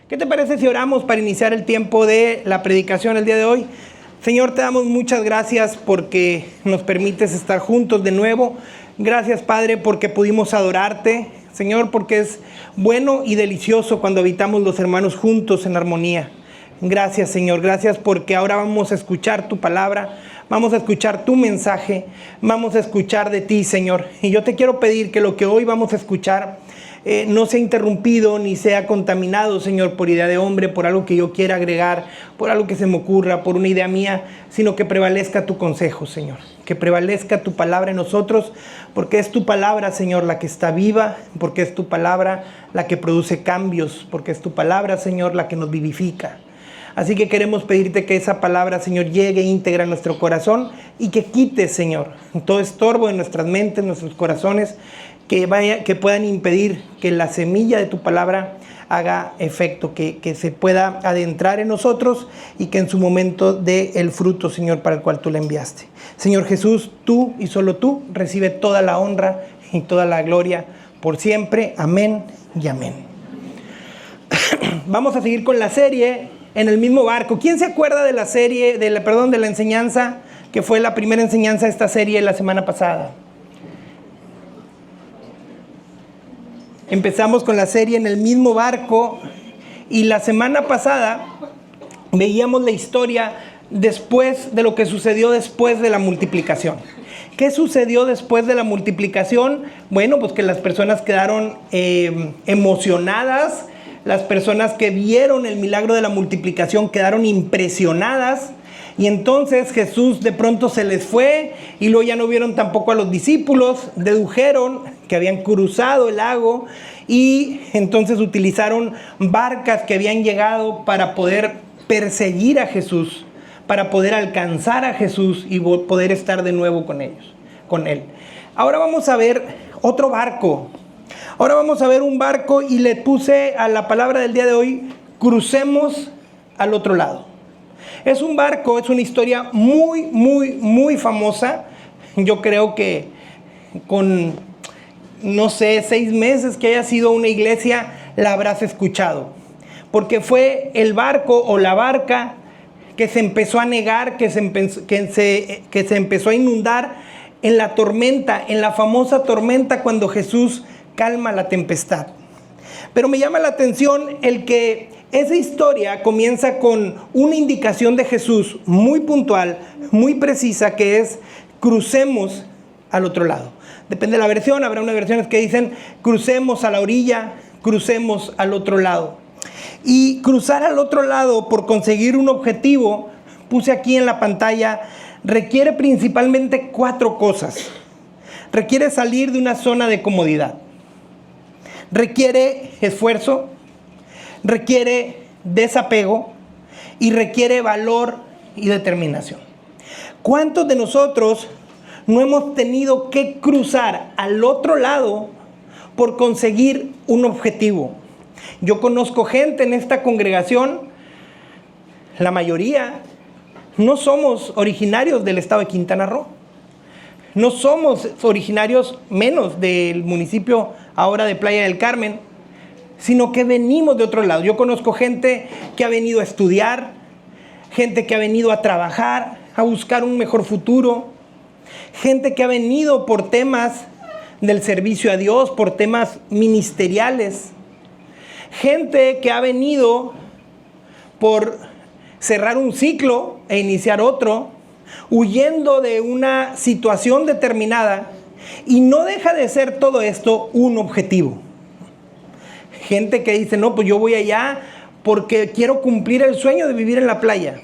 ¿Qué te parece si oramos para iniciar el tiempo de la predicación el día de hoy? Señor, te damos muchas gracias porque nos permites estar juntos de nuevo. Gracias, Padre, porque pudimos adorarte. Señor, porque es bueno y delicioso cuando habitamos los hermanos juntos en armonía. Gracias, Señor. Gracias porque ahora vamos a escuchar tu palabra. Vamos a escuchar tu mensaje. Vamos a escuchar de ti, Señor. Y yo te quiero pedir que lo que hoy vamos a escuchar no sea interrumpido ni sea contaminado, Señor, por idea de hombre, por algo que yo quiera agregar, por algo que se me ocurra, por una idea mía, sino que prevalezca tu consejo, Señor. Que prevalezca tu palabra en nosotros, porque es tu palabra, Señor, la que está viva, porque es tu palabra la que produce cambios, porque es tu palabra, Señor, la que nos vivifica. Así que queremos pedirte que esa palabra, Señor, llegue íntegra a nuestro corazón y que quite, Señor, todo estorbo en nuestras mentes, en nuestros corazones, que puedan impedir que la semilla de tu palabra haga efecto, que se pueda adentrar en nosotros y que en su momento dé el fruto, Señor, para el cual tú la enviaste. Señor Jesús, tú y solo tú recibe toda la honra y toda la gloria por siempre. Amén y amén. Vamos a seguir con la serie En el mismo barco. ¿Quién se acuerda de la serie, de la enseñanza que fue la primera enseñanza de esta serie la semana pasada? Empezamos con la serie En el mismo barco y la semana pasada veíamos la historia después de lo que sucedió después de la multiplicación. ¿Qué sucedió después de la multiplicación? Bueno, pues que las personas quedaron emocionadas, las personas que vieron el milagro de la multiplicación quedaron impresionadas. Y entonces Jesús de pronto se les fue y luego ya no vieron tampoco a los discípulos, dedujeron que habían cruzado el lago y entonces utilizaron barcas que habían llegado para poder perseguir a Jesús, para poder alcanzar a Jesús y poder estar de nuevo con él. Ahora vamos a ver otro barco. Ahora vamos a ver un barco y le puse a la palabra del día de hoy, crucemos al otro lado. Es un barco, es una historia muy famosa. Yo creo que con, 6 meses que haya sido una iglesia, la habrás escuchado. Porque fue el barco o la barca que se empezó a negar, que se empezó a inundar en la tormenta, en la famosa tormenta cuando Jesús calma la tempestad. Pero me llama la atención el que esa historia comienza con una indicación de Jesús muy puntual, muy precisa, que es crucemos al otro lado. Depende de la versión, habrá unas versiones que dicen crucemos a la orilla, crucemos al otro lado. Y cruzar al otro lado por conseguir un objetivo, puse aquí en la pantalla, requiere principalmente 4 cosas. Requiere salir de una zona de comodidad. Requiere esfuerzo, requiere desapego y requiere valor y determinación. ¿Cuántos de nosotros no hemos tenido que cruzar al otro lado por conseguir un objetivo? Yo conozco gente en esta congregación, la mayoría no somos originarios del estado de Quintana Roo. No somos originarios menos del municipio ahora de Playa del Carmen, sino que venimos de otro lado. Yo conozco gente que ha venido a estudiar, gente que ha venido a trabajar, a buscar un mejor futuro, gente que ha venido por temas del servicio a Dios, por temas ministeriales, gente que ha venido por cerrar un ciclo e iniciar otro, huyendo de una situación determinada, y no deja de ser todo esto un objetivo. Gente que dice, no, pues yo voy allá porque quiero cumplir el sueño de vivir en la playa.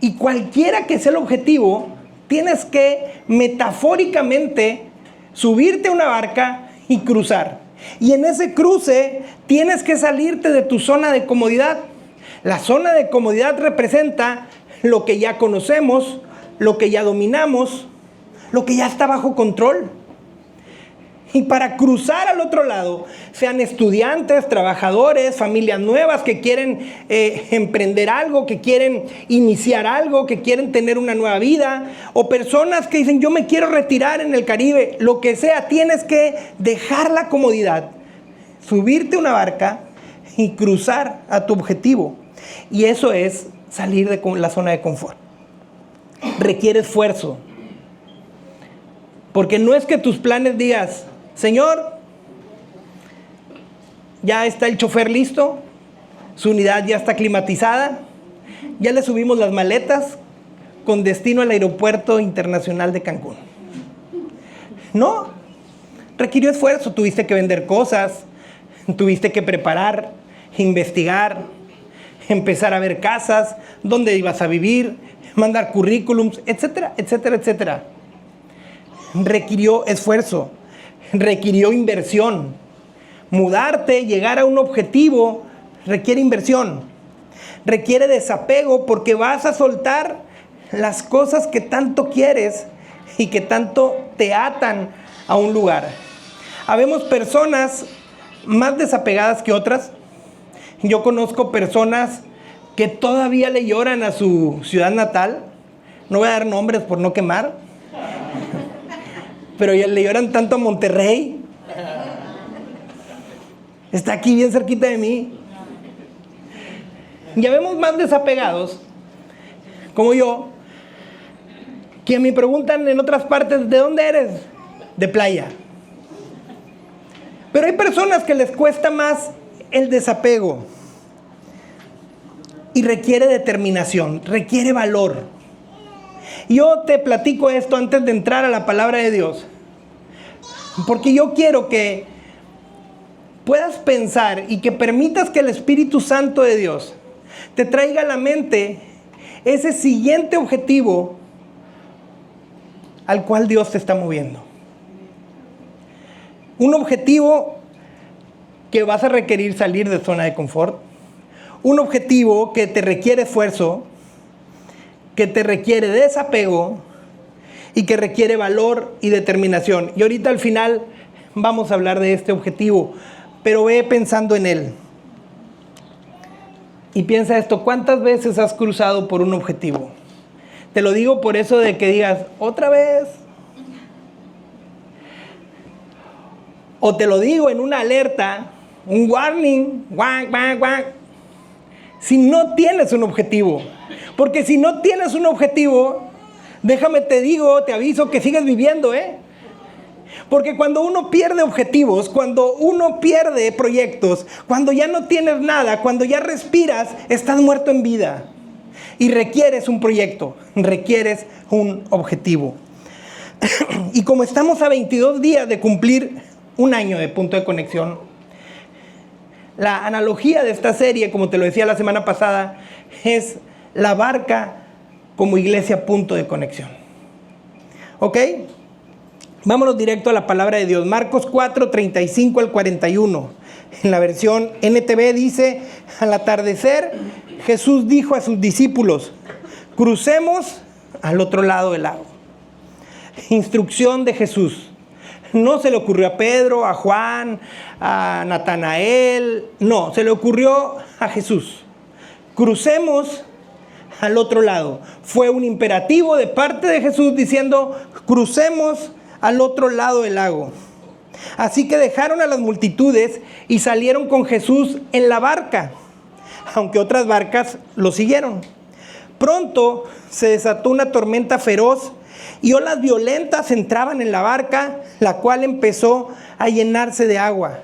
Y cualquiera que sea el objetivo, tienes que metafóricamente subirte a una barca y cruzar. Y en ese cruce tienes que salirte de tu zona de comodidad. La zona de comodidad representa lo que ya conocemos, lo que ya dominamos, lo que ya está bajo control. Y para cruzar al otro lado, sean estudiantes, trabajadores, familias nuevas que quieren emprender algo, que quieren iniciar algo, que quieren tener una nueva vida, o personas que dicen, yo me quiero retirar en el Caribe, lo que sea, tienes que dejar la comodidad, subirte a una barca y cruzar a tu objetivo. Y eso es salir de la zona de confort. Requiere esfuerzo. Porque no es que tus planes digas, Señor, ya está el chofer listo, su unidad ya está climatizada, ya le subimos las maletas con destino al Aeropuerto Internacional de Cancún. No, requirió esfuerzo, tuviste que vender cosas, tuviste que preparar, investigar, empezar a ver casas, dónde ibas a vivir, mandar currículums, etcétera, etcétera, etcétera. Requirió esfuerzo, requirió inversión. Mudarte, llegar a un objetivo, requiere inversión. Requiere desapego porque vas a soltar las cosas que tanto quieres y que tanto te atan a un lugar. Habemos personas más desapegadas que otras. Yo conozco personas que todavía le lloran a su ciudad natal. No voy a dar nombres por no quemar. Pero ya le lloran tanto a Monterrey. Está aquí bien cerquita de mí. Ya vemos más desapegados, como yo, que me preguntan en otras partes, ¿de dónde eres? De playa. Pero hay personas que les cuesta más el desapego. Y requiere determinación, requiere valor. Yo te platico esto antes de entrar a la palabra de Dios. Porque yo quiero que puedas pensar y que permitas que el Espíritu Santo de Dios te traiga a la mente ese siguiente objetivo al cual Dios te está moviendo. Un objetivo que vas a requerir salir de zona de confort. Un objetivo que te requiere esfuerzo, que te requiere desapego y que requiere valor y determinación. Y ahorita al final vamos a hablar de este objetivo, pero ve pensando en él. Y piensa esto, ¿cuántas veces has cruzado por un objetivo? Te lo digo por eso de que digas, ¿otra vez? O te lo digo en una alerta, un warning, guac, guac, guac, si no tienes un objetivo. Porque si no tienes un objetivo, déjame te digo, te aviso que sigues viviendo, Porque cuando uno pierde objetivos, cuando uno pierde proyectos, cuando ya no tienes nada, cuando ya respiras, estás muerto en vida. Y requieres un proyecto, requieres un objetivo. Y como estamos a 22 días de cumplir un año de Punto de Conexión, la analogía de esta serie, como te lo decía la semana pasada, es la barca como iglesia punto de conexión. ¿Ok? Vámonos directo a la palabra de Dios. Marcos 4, 35 al 41. En la versión NTV dice, al atardecer, Jesús dijo a sus discípulos, crucemos al otro lado del lago. Instrucción de Jesús. No se le ocurrió a Pedro, a Juan, a Natanael. No, se le ocurrió a Jesús. Crucemos al otro lado. Fue un imperativo de parte de Jesús diciendo, crucemos al otro lado del lago. Así que dejaron a las multitudes y salieron con Jesús en la barca, aunque otras barcas lo siguieron. Pronto se desató una tormenta feroz y olas violentas entraban en la barca, la cual empezó a llenarse de agua.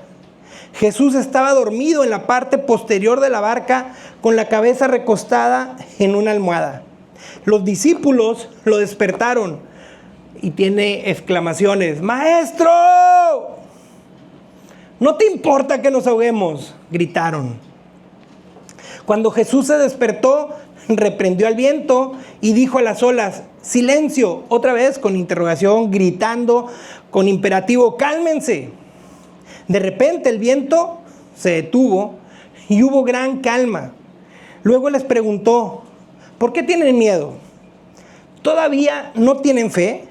Jesús estaba dormido en la parte posterior de la barca con la cabeza recostada en una almohada. Los discípulos lo despertaron y tiene exclamaciones, ¡Maestro! ¿No te importa que nos ahoguemos?, gritaron. Cuando Jesús se despertó, reprendió al viento y dijo a las olas, ¡silencio! Otra vez con interrogación, gritando con imperativo, ¡cálmense! De repente el viento se detuvo y hubo gran calma. Luego les preguntó, ¿por qué tienen miedo? ¿Todavía no tienen fe?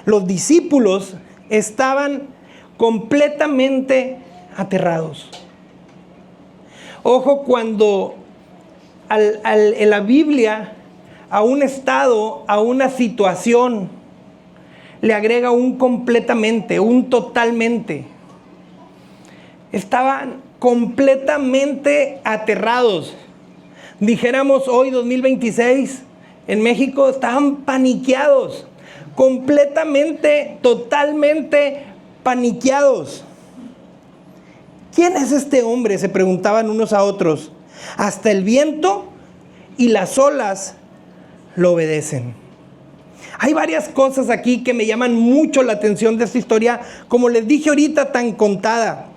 Los discípulos estaban completamente aterrados. Ojo, cuando en la Biblia a un estado, a una situación, le agrega un completamente, un totalmente. estaban completamente aterrados. Dijéramos hoy 2026, en México estaban paniqueados, completamente, totalmente paniqueados. ¿Quién es este hombre?, se preguntaban unos a otros. Hasta el viento y las olas lo obedecen. Hay varias cosas aquí que me llaman mucho la atención de esta historia, como les dije ahorita, tan contada.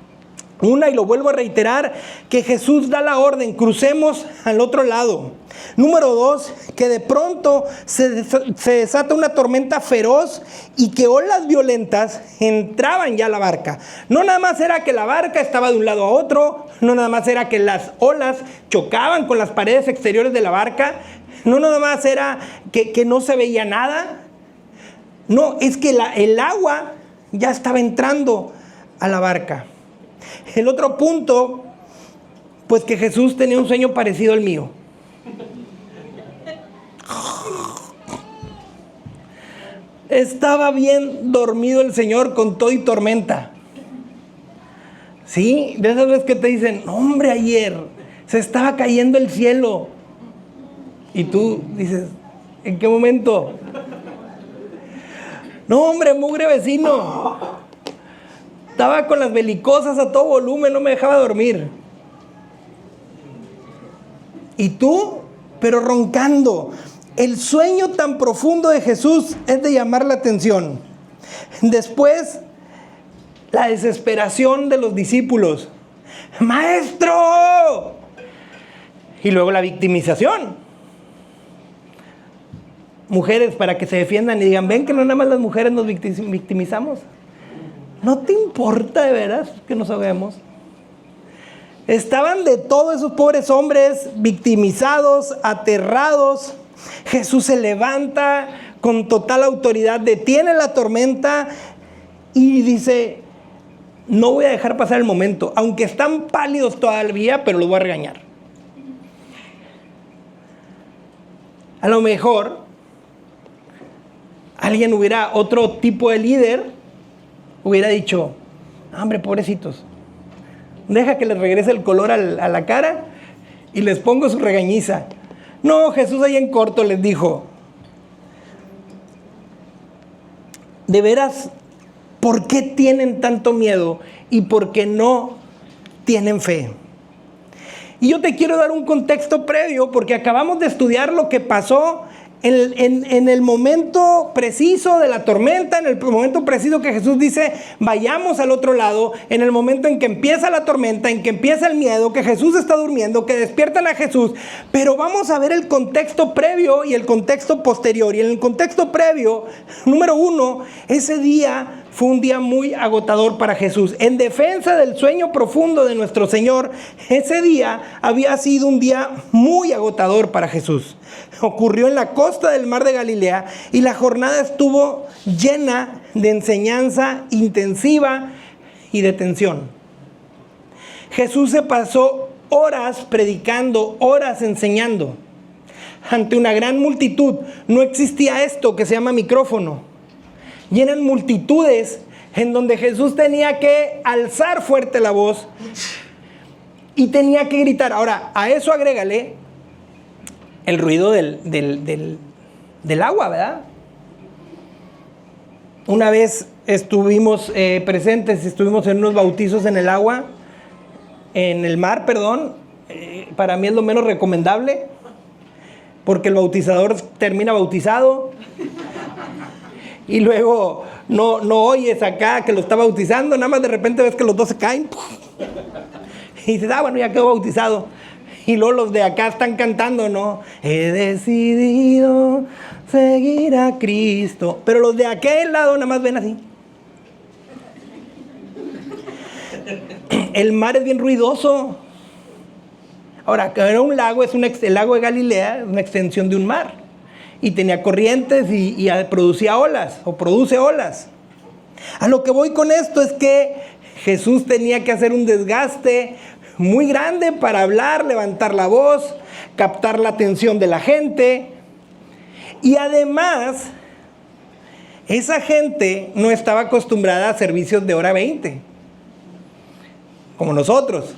Una, y lo vuelvo a reiterar, que Jesús da la orden, crucemos al otro lado. Número 2, que de pronto se desata una tormenta feroz y que olas violentas entraban ya a la barca. No nada más era que la barca estaba de un lado a otro, no nada más era que las olas chocaban con las paredes exteriores de la barca, no nada más era que no se veía nada. No, es que el agua ya estaba entrando a la barca. El otro punto, pues que Jesús tenía un sueño parecido al mío. Estaba bien dormido el Señor con todo y tormenta. Sí, de esas veces que te dicen, hombre, ayer se estaba cayendo el cielo. Y tú dices, ¿en qué momento? No, hombre, mugre vecino. Estaba con las belicosas a todo volumen, no me dejaba dormir. Y tú, pero roncando. El sueño tan profundo de Jesús es de llamar la atención. Después, la desesperación de los discípulos. ¡Maestro! Y luego la victimización. Mujeres, para que se defiendan y digan, ven que no nada más las mujeres nos victimizamos. ¿No te importa de veras que nos ahoguemos? Estaban de todo esos pobres hombres victimizados, aterrados. Jesús se levanta con total autoridad, detiene la tormenta y dice, no voy a dejar pasar el momento, aunque están pálidos todavía, pero los voy a regañar. A lo mejor alguien otro tipo de líder, hubiera dicho, hombre, pobrecitos, deja que les regrese el color a la cara y les pongo su regañiza. No, Jesús ahí en corto les dijo, de veras, ¿por qué tienen tanto miedo y por qué no tienen fe? Y yo te quiero dar un contexto previo porque acabamos de estudiar lo que pasó en el momento preciso de la tormenta, en el momento preciso que Jesús dice, vayamos al otro lado, en el momento en que empieza la tormenta, en que empieza el miedo, que Jesús está durmiendo, que despiertan a Jesús. Pero vamos a ver el contexto previo y el contexto posterior. Y en el contexto previo, número 1, ese día fue un día muy agotador para Jesús. En defensa del sueño profundo de nuestro Señor, ese día había sido un día muy agotador para Jesús. Ocurrió en la costa del mar de Galilea y la jornada estuvo llena de enseñanza intensiva y de tensión. Jesús se pasó horas predicando, horas enseñando. Ante una gran multitud no existía esto que se llama micrófono. Y eran multitudes en donde Jesús tenía que alzar fuerte la voz y tenía que gritar. Ahora, a eso agrégale el ruido del agua, ¿verdad? Una vez estuvimos presentes, estuvimos en unos bautizos en el agua, en el mar, perdón. Para mí es lo menos recomendable, porque el bautizador termina bautizado y luego no oyes acá que lo está bautizando, nada más de repente ves que los dos se caen y dices, bueno, ya quedó bautizado. Y luego los de acá están cantando, ¿no? He decidido seguir a Cristo. Pero los de aquel lado nada más ven así. El mar es bien ruidoso. Ahora, que era un lago, el lago de Galilea, es una extensión de un mar. Y tenía corrientes y producía olas, o produce olas. A lo que voy con esto es que Jesús tenía que hacer un desgaste muy grande para hablar, levantar la voz, captar la atención de la gente. Y además, esa gente no estaba acostumbrada a servicios de hora 20. como nosotros.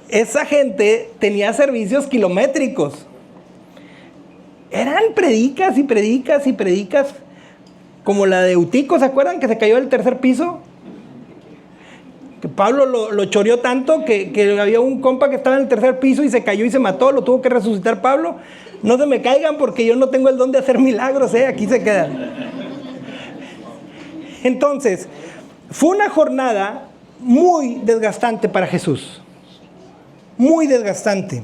Esa gente tenía servicios kilométricos. Eran predicas y predicas y predicas, como la de Eutico, ¿se acuerdan? Que se cayó del tercer piso. Que Pablo lo choreó tanto que había un compa que estaba en el tercer piso y se cayó y se mató, lo tuvo que resucitar Pablo. No se me caigan porque yo no tengo el don de hacer milagros, aquí se quedan. Entonces, fue una jornada muy desgastante para Jesús. Muy desgastante.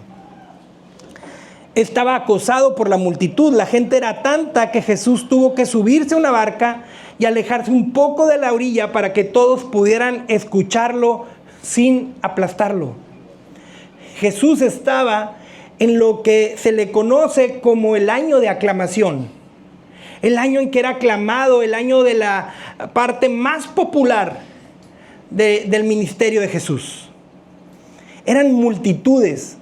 Estaba acosado por la multitud. La gente era tanta que Jesús tuvo que subirse a una barca y alejarse un poco de la orilla para que todos pudieran escucharlo sin aplastarlo. Jesús estaba en lo que se le conoce como el año de aclamación. El año en que era aclamado, el año de la parte más popular del ministerio de Jesús. Eran multitudes.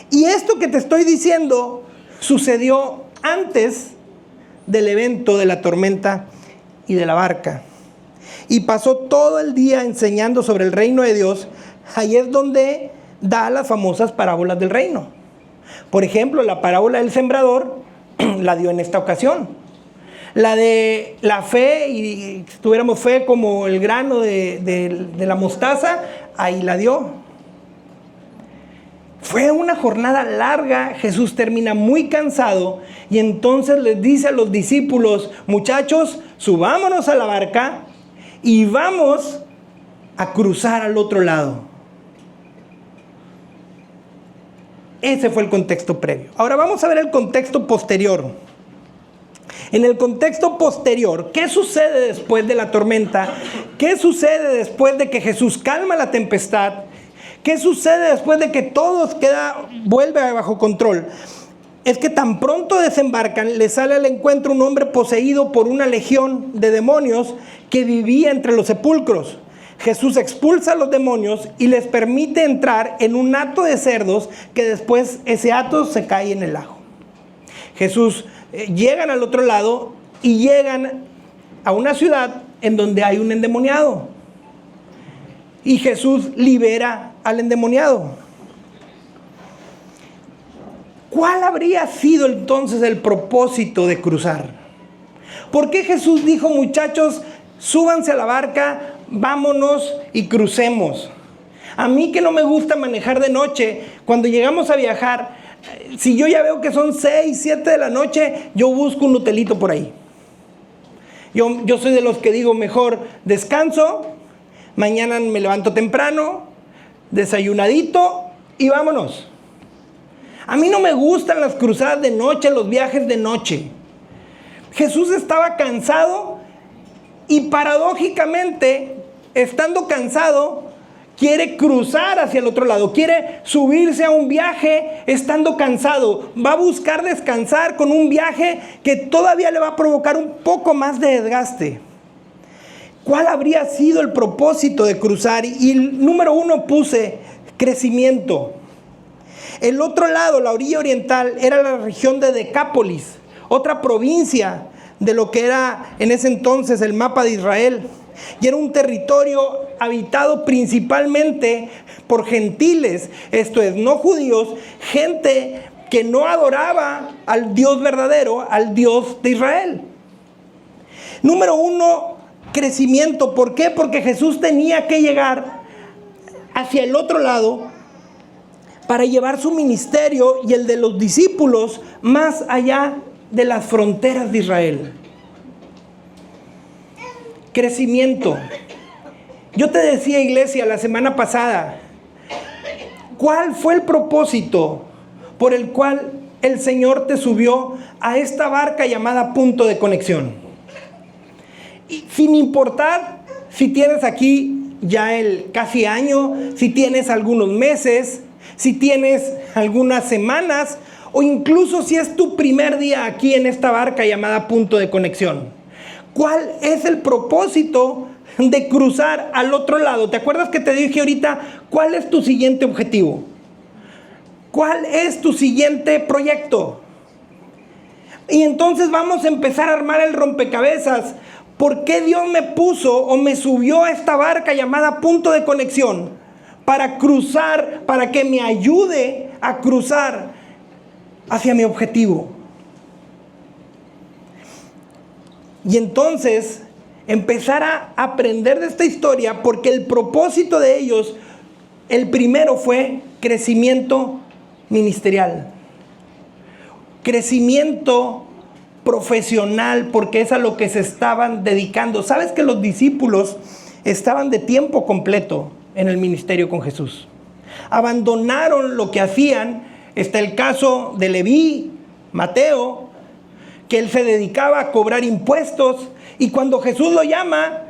Y esto que te estoy diciendo sucedió antes del evento de la tormenta y de la barca. Y pasó todo el día enseñando sobre el reino de Dios. Ahí es donde da las famosas parábolas del reino. Por ejemplo, la parábola del sembrador la dio en esta ocasión. La de la fe, y si tuviéramos fe como el grano de la mostaza, ahí la dio. Fue una jornada larga. Jesús termina muy cansado y entonces les dice a los discípulos: muchachos, subámonos a la barca y vamos a cruzar al otro lado. Ese fue el contexto previo. Ahora vamos a ver el contexto posterior. En el contexto posterior, ¿qué sucede después de la tormenta? ¿Qué sucede después de que Jesús calma la tempestad? ¿Qué sucede después de que todo vuelve bajo control? Es que tan pronto desembarcan, le sale al encuentro un hombre poseído por una legión de demonios que vivía entre los sepulcros. Jesús expulsa a los demonios y les permite entrar en un hato de cerdos, que después ese hato se cae en el lago. Jesús llegan al otro lado y llegan a una ciudad en donde hay un endemoniado. Y Jesús libera al endemoniado. ¿Cuál habría sido entonces el propósito de cruzar? ¿Por qué Jesús dijo: muchachos, súbanse a la barca, vámonos y crucemos? A mí, que no me gusta manejar de noche, cuando llegamos a viajar, si yo ya veo que son 6, 7 de la noche, yo busco un hotelito por ahí. Yo soy de los que digo: mejor descanso, mañana me levanto temprano, desayunadito y vámonos. A mí no me gustan las cruzadas de noche, los viajes de noche. Jesús estaba cansado y paradójicamente, estando cansado, quiere cruzar hacia el otro lado, quiere subirse a un viaje estando cansado. Va a buscar descansar con un viaje que todavía le va a provocar un poco más de desgaste. ¿Cuál habría sido el propósito de cruzar? Y el número 1 puse crecimiento. El otro lado, la orilla oriental, era la región de Decápolis, otra provincia de lo que era en ese entonces el mapa de Israel. Y era un territorio habitado principalmente por gentiles, esto es, no judíos, gente que no adoraba al Dios verdadero, al Dios de Israel. Número 1, crecimiento. ¿Por qué? Porque Jesús tenía que llegar hacia el otro lado para llevar su ministerio y el de los discípulos más allá de las fronteras de Israel. Crecimiento. Yo te decía, iglesia, la semana pasada, ¿cuál fue el propósito por el cual el Señor te subió a esta barca llamada Punto de Conexión? Y sin importar si tienes aquí ya el casi año, si tienes algunos meses, si tienes algunas semanas, o incluso si es tu primer día aquí en esta barca llamada Punto de Conexión. ¿Cuál es el propósito de cruzar al otro lado? ¿Te acuerdas que te dije ahorita cuál es tu siguiente objetivo? ¿Cuál es tu siguiente proyecto? Y entonces vamos a empezar a armar el rompecabezas, ¿Por qué Dios me puso o me subió a esta barca llamada punto de conexión? Para cruzar, para que me ayude a cruzar hacia mi objetivo. Y entonces empezar a aprender de esta historia, porque el propósito de ellos, el primero fue crecimiento ministerial, crecimiento profesional, porque es a lo que se estaban dedicando. ¿Sabes que los discípulos estaban de tiempo completo en el ministerio con Jesús? Abandonaron lo que hacían. Está el caso de Leví, Mateo, que él se dedicaba a cobrar impuestos, y cuando Jesús lo llama,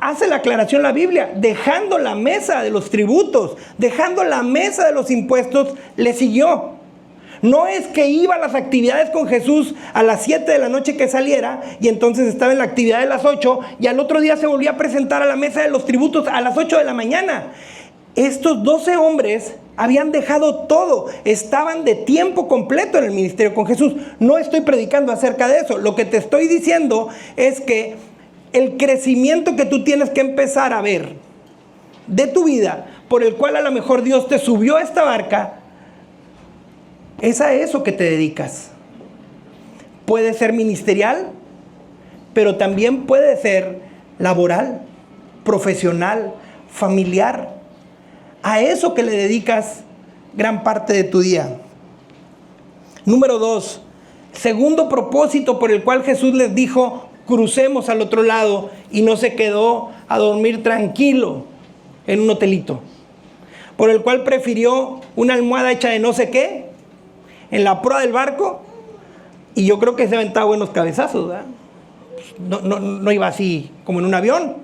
hace la aclaración la Biblia, dejando la mesa de los tributos, dejando la mesa de los impuestos, le siguió. No es que iba a las actividades con Jesús a las 7 de la noche que saliera, y entonces estaba en la actividad de las 8, y al otro día se volvía a presentar a la mesa de los tributos a las 8 de la mañana. Estos 12 hombres habían dejado todo, estaban de tiempo completo en el ministerio con Jesús. No estoy predicando acerca de eso. Lo que te estoy diciendo es que el crecimiento que tú tienes que empezar a ver de tu vida, por el cual a lo mejor Dios te subió a esta barca, es a eso que te dedicas. Puede ser ministerial, pero también puede ser laboral, profesional, familiar. A eso que le dedicas gran parte de tu día. Número 2, segundo propósito por el cual Jesús les dijo, crucemos al otro lado, y no se quedó a dormir tranquilo en un hotelito, por el cual prefirió una almohada hecha de no sé qué en la proa del barco, y yo creo que se aventaba buenos cabezazos, ¿verdad? No iba así como en un avión.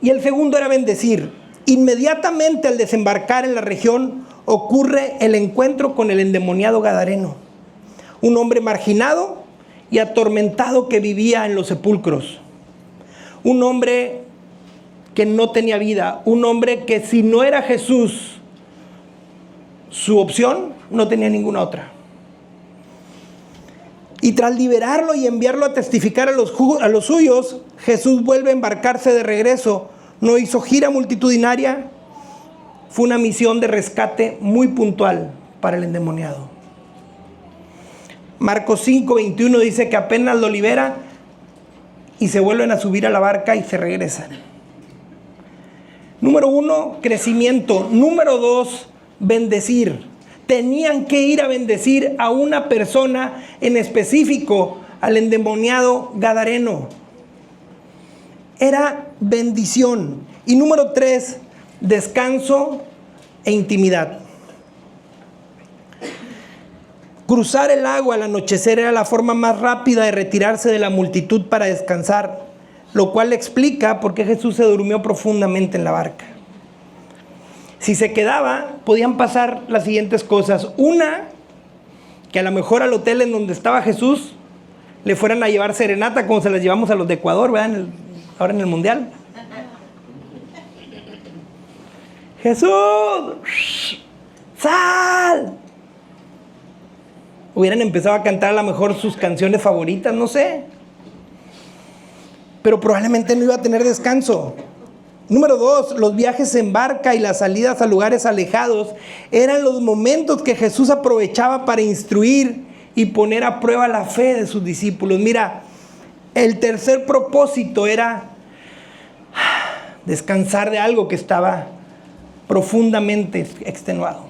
Y el segundo era bendecir. Inmediatamente al desembarcar en la región ocurre el encuentro con el endemoniado gadareno, un hombre marginado y atormentado que vivía en los sepulcros, un hombre que no tenía vida, un hombre que si no era Jesús su opción, no tenía ninguna otra. Y tras liberarlo y enviarlo a testificar a los suyos, Jesús vuelve a embarcarse de regreso. No hizo gira multitudinaria, fue una misión de rescate muy puntual para el endemoniado. Marcos 5:21 dice que apenas lo libera y se vuelven a subir a la barca y se regresan. Número 1, crecimiento. Número 2, bendecir. Tenían que ir a bendecir a una persona en específico, al endemoniado gadareno. Era bendición. Y número 3, descanso e intimidad. Cruzar el agua al anochecer era la forma más rápida de retirarse de la multitud para descansar, lo cual explica por qué Jesús se durmió profundamente en la barca. Si se quedaba, podían pasar las siguientes cosas. Una, que a lo mejor al hotel en donde estaba Jesús le fueran a llevar serenata como se las llevamos a los de Ecuador, ¿verdad? Ahora en el Mundial. Jesús, sal. Hubieran empezado a cantar a lo mejor sus canciones favoritas, no sé. Pero probablemente no iba a tener descanso. Número 2, los viajes en barca y las salidas a lugares alejados eran los momentos que Jesús aprovechaba para instruir y poner a prueba la fe de sus discípulos. Mira, el tercer propósito era descansar de algo que estaba profundamente extenuado.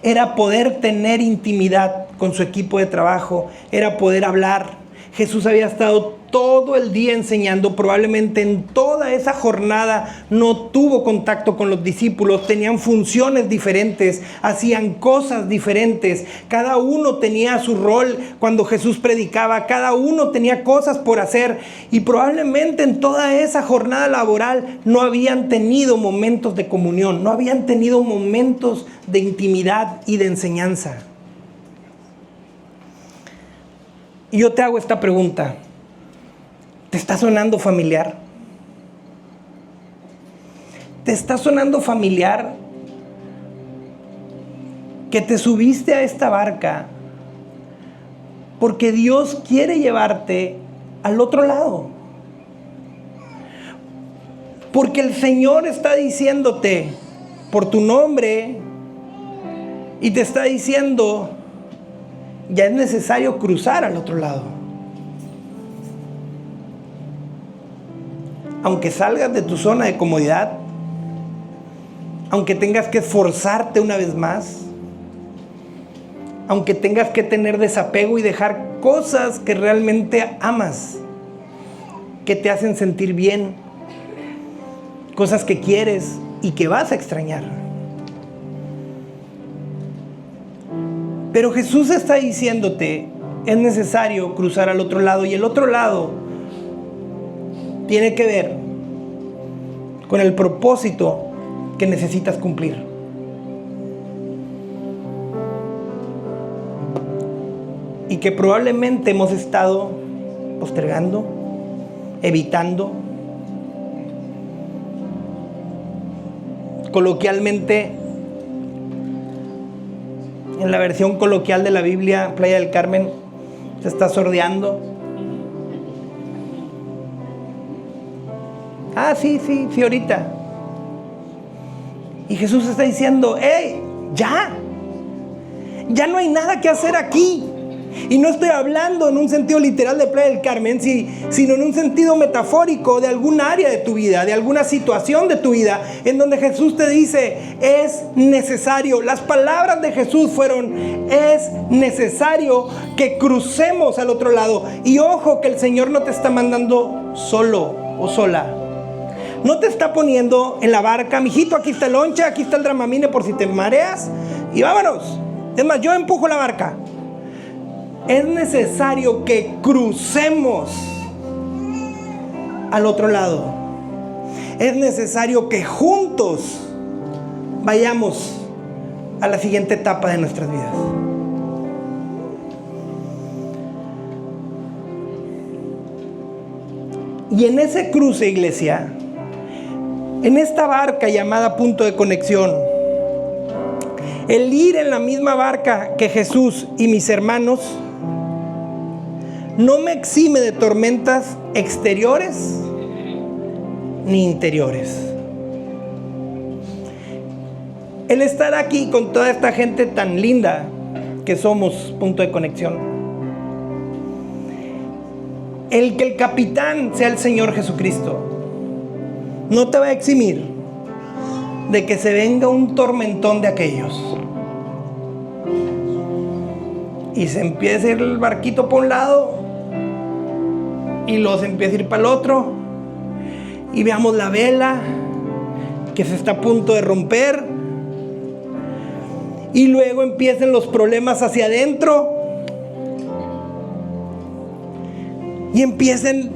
Era poder tener intimidad con su equipo de trabajo, era poder hablar. Jesús había estado todo el día enseñando, probablemente en toda esa jornada no tuvo contacto con los discípulos, tenían funciones diferentes, hacían cosas diferentes, cada uno tenía su rol cuando Jesús predicaba, cada uno tenía cosas por hacer y probablemente en toda esa jornada laboral no habían tenido momentos de comunión, no habían tenido momentos de intimidad y de enseñanza. Y yo te hago esta pregunta. ¿Te está sonando familiar? ¿Te está sonando familiar que te subiste a esta barca porque Dios quiere llevarte al otro lado. Porque el Señor está diciéndote por tu nombre y te está diciendo, ya es necesario cruzar al otro lado. Aunque salgas de tu zona de comodidad, aunque tengas que esforzarte una vez más, aunque tengas que tener desapego y dejar cosas que realmente amas, que te hacen sentir bien, cosas que quieres y que vas a extrañar. Pero Jesús está diciéndote, es necesario cruzar al otro lado, y el otro lado tiene que ver con el propósito que necesitas cumplir. Y que probablemente hemos estado postergando, evitando. Coloquialmente, en la versión coloquial de la Biblia, Playa del Carmen, se está sordeando. Ah, sí, ahorita. Y Jesús está diciendo, ¡hey! ¡Ya! Ya no hay nada que hacer aquí. Y no estoy hablando en un sentido literal de Playa del Carmen, sino en un sentido metafórico de algún área de tu vida, de alguna situación de tu vida, en donde Jesús te dice, es necesario. Las palabras de Jesús fueron, es necesario que crucemos al otro lado. Y ojo, que el Señor no te está mandando solo o sola. No te está poniendo en la barca, mijito, aquí está el lonche, aquí está el Dramamine por si te mareas, y vámonos. Es más, yo empujo la barca. Es necesario que crucemos al otro lado. Es necesario que juntos vayamos a la siguiente etapa de nuestras vidas. Y en ese cruce, iglesia, en esta barca llamada punto de conexión, el ir en la misma barca que Jesús y mis hermanos no me exime de tormentas exteriores ni interiores. El estar aquí con toda esta gente tan linda que somos punto de conexión, el que el capitán sea el Señor Jesucristo, no te va a eximir de que se venga un tormentón de aquellos y se empieza a ir el barquito por un lado y luego se empieza a ir para el otro y veamos la vela que se está a punto de romper y luego empiezan los problemas hacia adentro y empiecen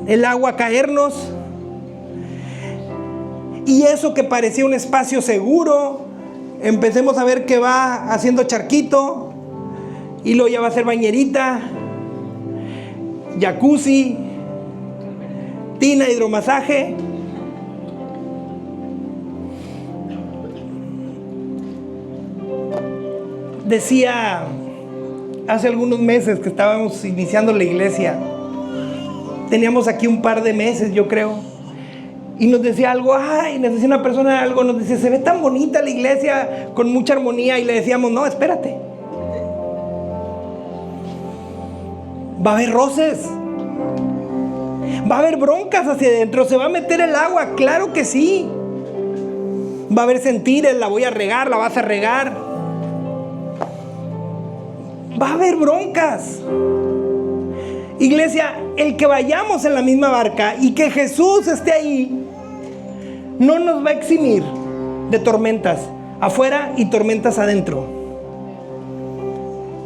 el agua a caernos. Y eso que parecía un espacio seguro, empecemos a ver que va haciendo charquito, y luego ya va a ser bañerita, jacuzzi, tina, hidromasaje. Decía hace algunos meses que estábamos iniciando la iglesia, teníamos aquí un par de meses, yo creo, y nos decía algo, nos decía una persona algo, nos decía, se ve tan bonita la iglesia, con mucha armonía, y le decíamos, no, espérate, va a haber roces, va a haber broncas hacia adentro, se va a meter el agua, claro que sí, va a haber sentires, la voy a regar, la vas a regar, va a haber broncas. Iglesia, el que vayamos en la misma barca y que Jesús esté ahí no nos va a eximir de tormentas afuera y tormentas adentro.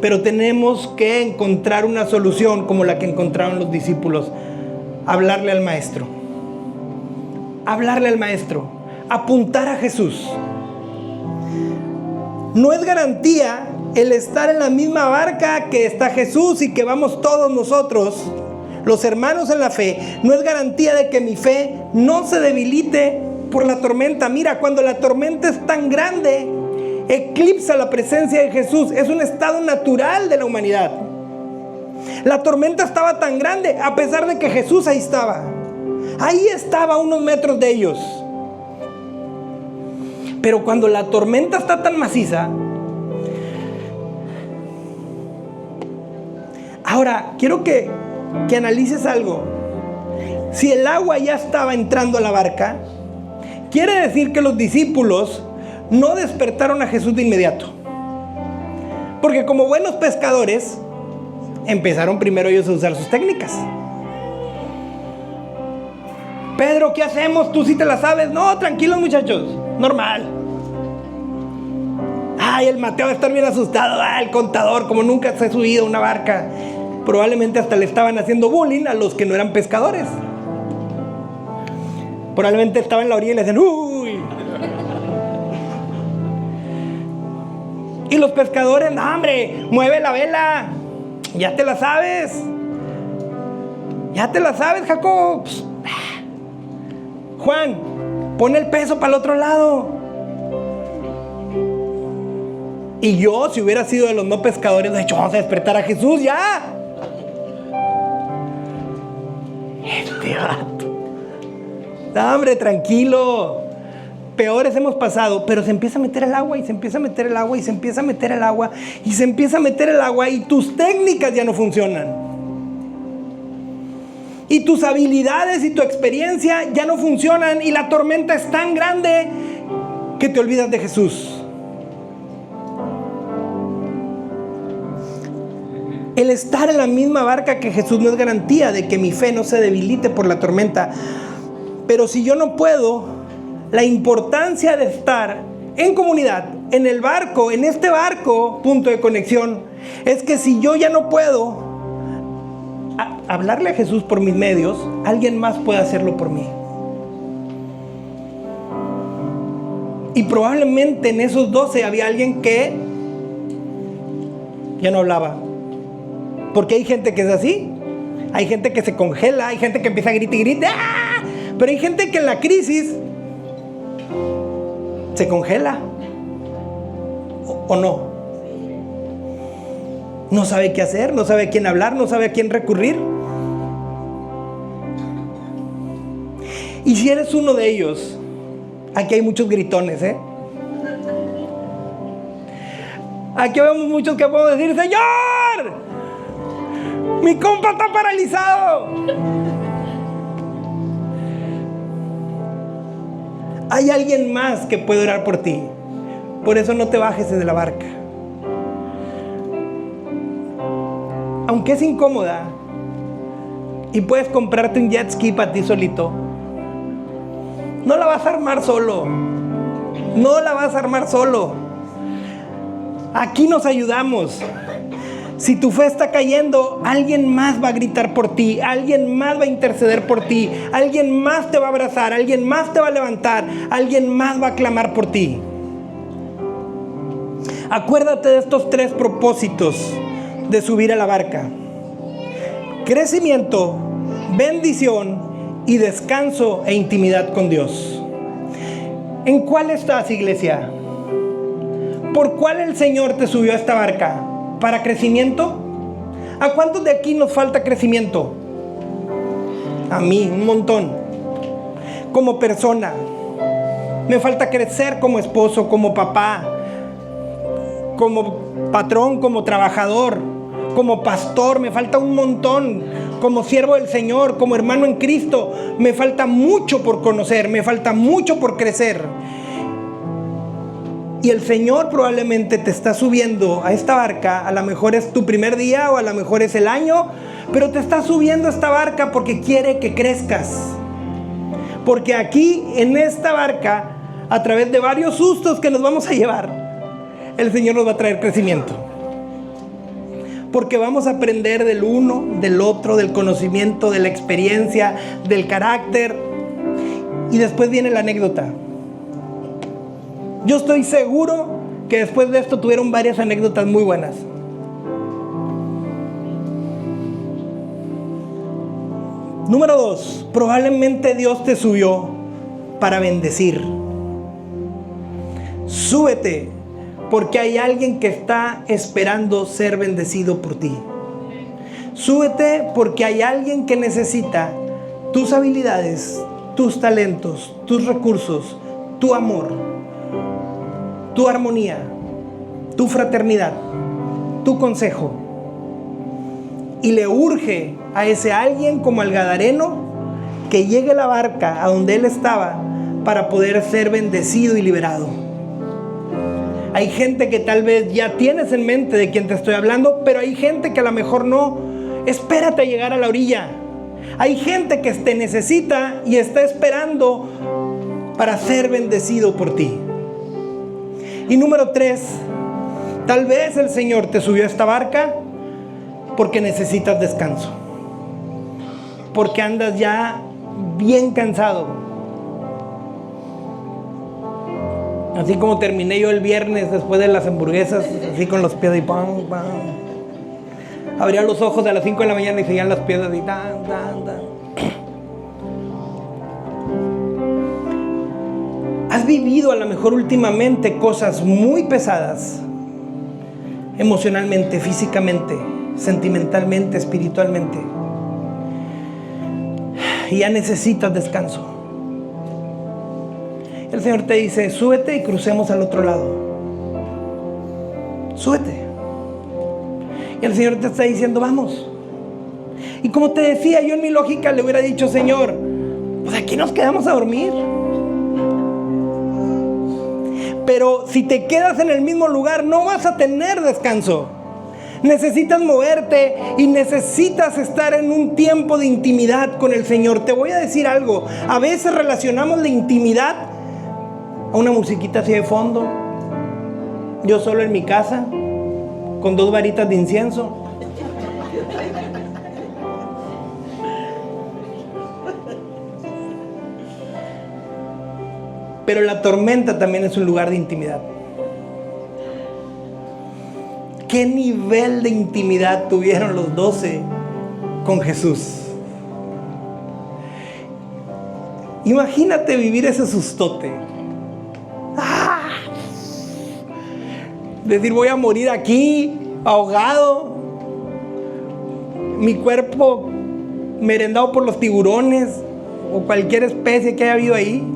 Pero tenemos que encontrar una solución como la que encontraron los discípulos. Hablarle al maestro. Hablarle al maestro. Apuntar a Jesús. No es garantía el estar en la misma barca que está Jesús y que vamos todos nosotros, los hermanos en la fe. No es garantía de que mi fe no se debilite por la tormenta. Mira, cuando la tormenta es tan grande, eclipsa la presencia de Jesús. Es un estado natural de la humanidad. La tormenta estaba tan grande, a pesar de que Jesús ahí estaba. Ahí estaba a unos metros de ellos. Pero cuando la tormenta está tan maciza... Ahora, quiero que analices algo. Si el agua ya estaba entrando a la barca, quiere decir que los discípulos no despertaron a Jesús de inmediato. Porque como buenos pescadores, empezaron primero ellos a usar sus técnicas. Pedro, ¿qué hacemos? ¿Tú sí te la sabes? No, tranquilos muchachos, normal. Ay, el Mateo va a estar bien asustado. El contador, como nunca se ha subido a una barca. Probablemente hasta le estaban haciendo bullying a los que no eran pescadores. Probablemente estaba en la orilla y le decían, ¡uy! Y los pescadores, no, hombre, mueve la vela. Ya te la sabes. Ya te la sabes, Jacob. Juan, pon el peso para el otro lado. Y yo, si hubiera sido de los no pescadores, de hecho, vamos a despertar a Jesús ya. Este vato. No, hombre, tranquilo. Peores hemos pasado, pero se empieza a meter el agua y se empieza a meter el agua y se empieza a meter el agua y se empieza a meter el agua y tus técnicas ya no funcionan. Y tus habilidades y tu experiencia ya no funcionan y la tormenta es tan grande que te olvidas de Jesús. El estar en la misma barca que Jesús no es garantía de que mi fe no se debilite por la tormenta. Pero si yo no puedo, la importancia de estar en comunidad, en el barco, en este barco, punto de conexión, es que si yo ya no puedo hablarle a Jesús por mis medios, alguien más puede hacerlo por mí. Y probablemente en esos 12 había alguien que ya no hablaba. Porque hay gente que es así. Hay gente que se congela, hay gente que empieza a gritar y grita. ¡Ah! Pero hay gente que en la crisis se congela. ¿O no? No sabe qué hacer, no sabe a quién hablar, no sabe a quién recurrir. Y si eres uno de ellos, aquí hay muchos gritones, ¿eh? Aquí vemos muchos que podemos decir, ¡Señor! ¡Mi compa está paralizado! Hay alguien más que puede orar por ti. Por eso no te bajes de la barca. Aunque es incómoda y puedes comprarte un jet ski para ti solito, no la vas a armar solo. No la vas a armar solo. Aquí nos ayudamos. Si tu fe está cayendo, alguien más va a gritar por ti, alguien más va a interceder por ti, alguien más te va a abrazar, alguien más te va a levantar, alguien más va a clamar por ti. Acuérdate de estos 3 propósitos de subir a la barca: crecimiento, bendición y descanso e intimidad con Dios. ¿En cuál estás, iglesia? ¿Por cuál el Señor te subió a esta barca? ¿Para crecimiento? ¿A cuántos de aquí nos falta crecimiento? A mí, un montón. Como persona. Me falta crecer como esposo, como papá, como patrón, como trabajador, como pastor. Me falta un montón. Como siervo del Señor, como hermano en Cristo. Me falta mucho por conocer, me falta mucho por crecer. Y el Señor probablemente te está subiendo a esta barca. A lo mejor es tu primer día o a lo mejor es el año, pero te está subiendo a esta barca porque quiere que crezcas. Porque aquí, en esta barca, a través de varios sustos que nos vamos a llevar, el Señor nos va a traer crecimiento. Porque vamos a aprender del uno, del otro, del conocimiento, de la experiencia, del carácter. Y después viene la anécdota. Yo estoy seguro que después de esto tuvieron varias anécdotas muy buenas. Número 2, probablemente Dios te subió para bendecir. Súbete, porque hay alguien que está esperando ser bendecido por ti. Súbete porque hay alguien que necesita tus habilidades, tus talentos, tus recursos, tu amor, tu armonía, tu fraternidad, tu consejo. Y le urge a ese alguien como al gadareno que llegue la barca a donde él estaba para poder ser bendecido y liberado. Hay gente que tal vez ya tienes en mente de quien te estoy hablando, pero hay gente que a lo mejor no. Espérate a llegar a la orilla. Hay gente que te necesita y está esperando para ser bendecido por ti. Y número 3, tal vez el Señor te subió a esta barca porque necesitas descanso, porque andas ya bien cansado. Así como terminé yo el viernes después de las hamburguesas, así con los pies y pam, pam. Abría los ojos a las 5 de la mañana y seguían las piedras y tan, tan, tan. Has vivido a lo mejor últimamente cosas muy pesadas, emocionalmente, físicamente, sentimentalmente, espiritualmente. Y ya necesitas descanso. El Señor te dice, súbete y crucemos al otro lado. Súbete. Y el Señor te está diciendo, vamos. Y como te decía, yo en mi lógica le hubiera dicho, Señor, pues aquí nos quedamos a dormir. Pero si te quedas en el mismo lugar, no vas a tener descanso. Necesitas moverte y necesitas estar en un tiempo de intimidad con el Señor. Te voy a decir algo. A veces relacionamos la intimidad a una musiquita así de fondo. Yo solo en mi casa, con 2 varitas de incienso. Pero la tormenta también es un lugar de intimidad. ¿Qué nivel de intimidad tuvieron los 12 con Jesús? Imagínate vivir ese sustote. ¡Ah! Decir, voy a morir aquí, ahogado. Mi cuerpo merendado por los tiburones o cualquier especie que haya habido ahí.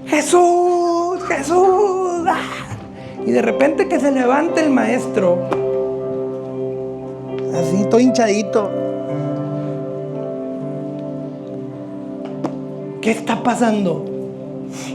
Jesús, Jesús. ¡Ah! Y de repente que se levante el maestro, así todo hinchadito. ¿Qué está pasando?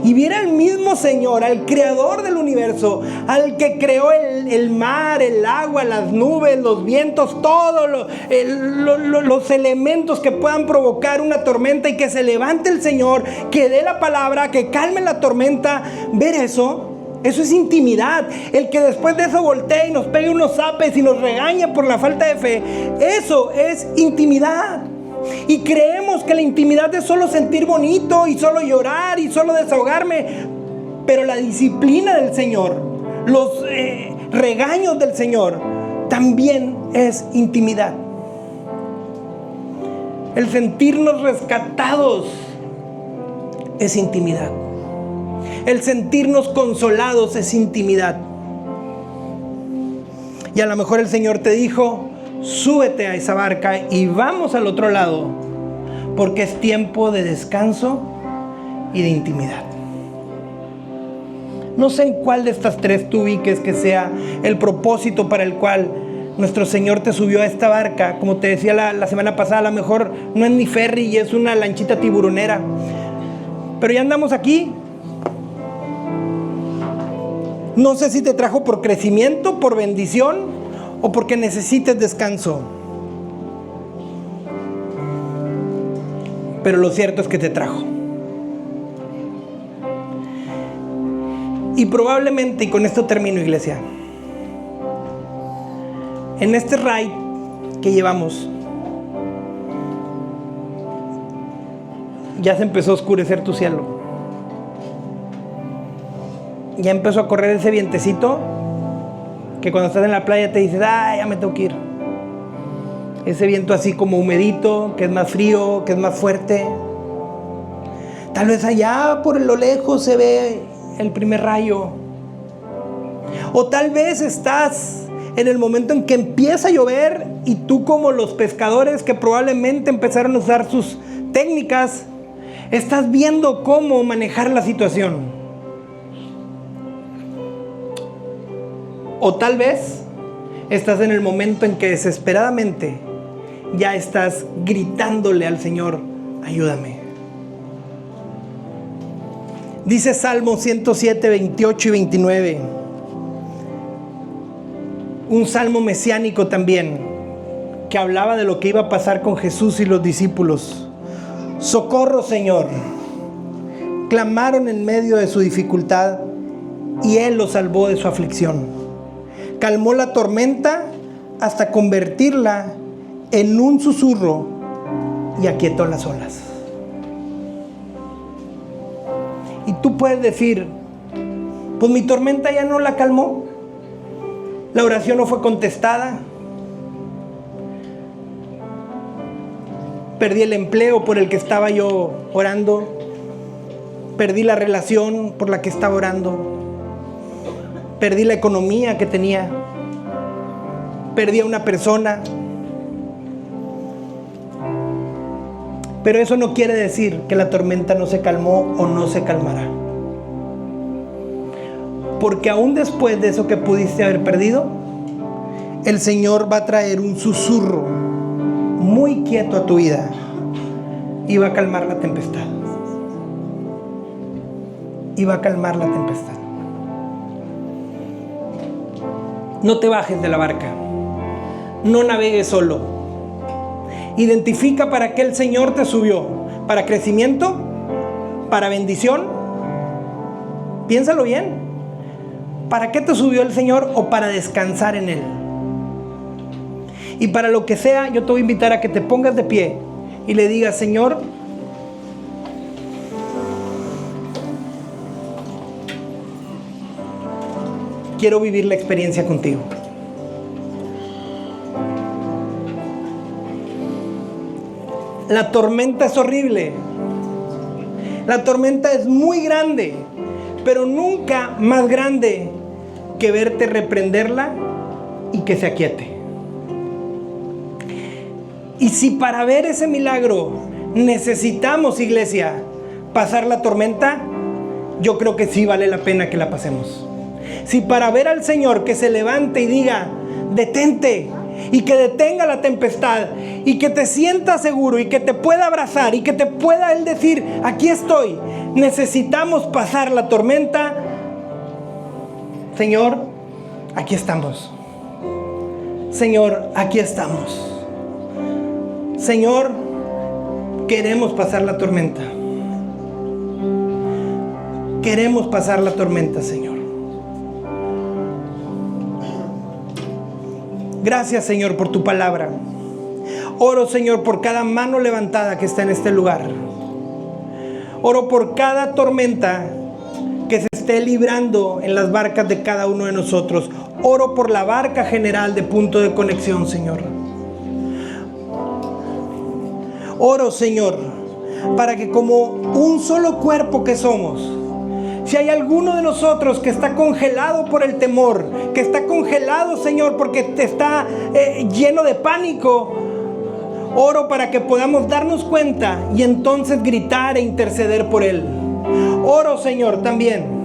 Y viene al mismo Señor, al creador del universo, al que creó el mar, el agua, las nubes, los vientos, todos los elementos que puedan provocar una tormenta, y que se levante el Señor, que dé la palabra, que calme la tormenta. Ver eso es intimidad. El que después de eso voltee y nos pegue unos zapes y nos regañe por la falta de fe, eso es intimidad. Y creemos que la intimidad es solo sentir bonito y solo llorar y solo desahogarme. Pero la disciplina del Señor, los regaños del Señor, también es intimidad. El sentirnos rescatados es intimidad. El sentirnos consolados es intimidad. Y a lo mejor el Señor te dijo, súbete a esa barca y vamos al otro lado, porque es tiempo de descanso y de intimidad. No sé en cuál de estas 3 tú ubiques que sea el propósito para el cual nuestro Señor te subió a esta barca. Como te decía la semana pasada, a lo mejor no es ni ferry y es una lanchita tiburonera, pero ya andamos aquí. No sé si te trajo por crecimiento, por bendición, o porque necesites descanso. Pero lo cierto es que te trajo. Y probablemente, y con esto termino, iglesia, en este ride que llevamos, ya se empezó a oscurecer tu cielo. Ya empezó a correr ese vientecito que cuando estás en la playa te dices, ya me tengo que ir. Ese viento así como humedito, que es más frío, que es más fuerte. Tal vez allá por lo lejos se ve el primer rayo. O tal vez estás En el momento en que empieza a llover y tú, como los pescadores que probablemente empezaron a usar sus técnicas, estás viendo cómo manejar la situación. O tal vez estás en el momento en que desesperadamente ya estás gritándole al Señor: ayúdame. Dice Salmo 107, 28 y 29. Un salmo mesiánico también, que hablaba de lo que iba a pasar con Jesús y los discípulos. Socorro, Señor. Clamaron en medio de su dificultad y Él los salvó de su aflicción. Calmó la tormenta hasta convertirla en un susurro y aquietó las olas. Y tú puedes decir: pues mi tormenta ya no la calmó. La oración no fue contestada. Perdí el empleo por el que estaba yo orando. Perdí la relación por la que estaba orando. Perdí la economía que tenía. Perdí a una persona. Pero eso no quiere decir que la tormenta no se calmó o no se calmará. Porque aún después de eso que pudiste haber perdido, el Señor va a traer un susurro muy quieto a tu vida y va a calmar la tempestad. Y va a calmar la tempestad. No te bajes de la barca. No navegues solo. Identifica para qué el Señor te subió. ¿Para crecimiento? ¿Para bendición? Piénsalo bien. ¿Para qué te subió el Señor o para descansar en Él? Y para lo que sea, yo te voy a invitar a que te pongas de pie y le digas: Señor, quiero vivir la experiencia contigo. La tormenta es horrible. La tormenta es muy grande, pero nunca más grande que verte reprenderla y que se aquiete. Y si para ver ese milagro necesitamos, iglesia, pasar la tormenta, yo creo que sí vale la pena que la pasemos. Si para ver al Señor que se levante y diga: detente, y que detenga la tempestad, y que te sienta seguro, y que te pueda abrazar, y que te pueda Él decir: aquí estoy, necesitamos pasar la tormenta, Señor, aquí estamos. Señor, aquí estamos. Señor, queremos pasar la tormenta. Queremos pasar la tormenta, Señor. Gracias, Señor, por tu palabra. Oro, Señor, por cada mano levantada que está en este lugar. Oro por cada tormenta que se esté librando en las barcas de cada uno de nosotros. Oro por la barca general de Punto de Conexión, Señor. Oro, Señor, para que como un solo cuerpo que somos, si hay alguno de nosotros que está congelado por el temor, que está congelado, Señor, porque te está lleno de pánico, oro para que podamos darnos cuenta y entonces gritar e interceder por él. Oro, Señor, también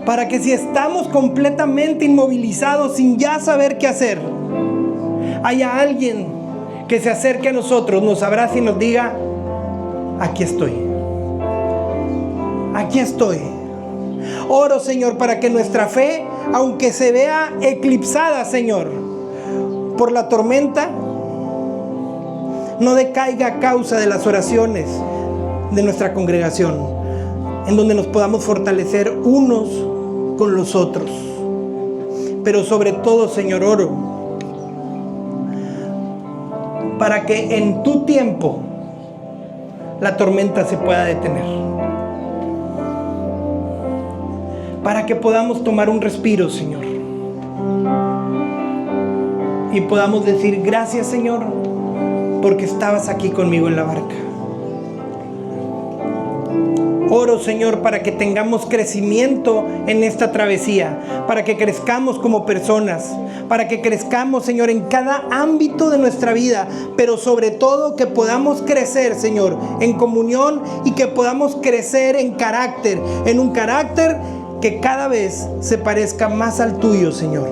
para que si estamos completamente inmovilizados sin ya saber qué hacer, haya alguien que se acerque a nosotros, nos abrace y nos diga: aquí estoy. Aquí estoy. Oro, Señor, para que nuestra fe, aunque se vea eclipsada, Señor, por la tormenta, no decaiga a causa de las oraciones de nuestra congregación, en donde nos podamos fortalecer unos con los otros. Pero sobre todo, Señor, oro para que en tu tiempo la tormenta se pueda detener, para que podamos tomar un respiro, Señor, y podamos decir: gracias, Señor, porque estabas aquí conmigo en la barca. Oro, Señor, para que tengamos crecimiento en esta travesía, para que crezcamos como personas, para que crezcamos, Señor, en cada ámbito de nuestra vida, pero sobre todo que podamos crecer, Señor, en comunión y que podamos crecer en carácter, en un carácter que cada vez se parezca más al tuyo, Señor.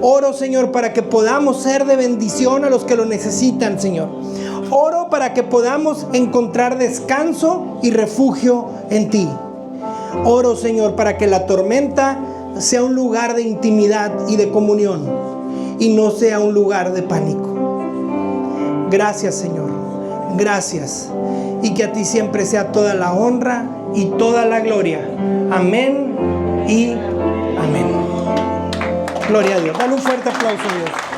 Oro, Señor, para que podamos ser de bendición a los que lo necesitan, Señor. Oro para que podamos encontrar descanso y refugio en ti. Oro, Señor, para que la tormenta sea un lugar de intimidad y de comunión y no sea un lugar de pánico. Gracias, Señor. Gracias. Y que a ti siempre sea toda la honra y toda la gloria. Amén y amén. Gloria a Dios. Dale un fuerte aplauso a Dios.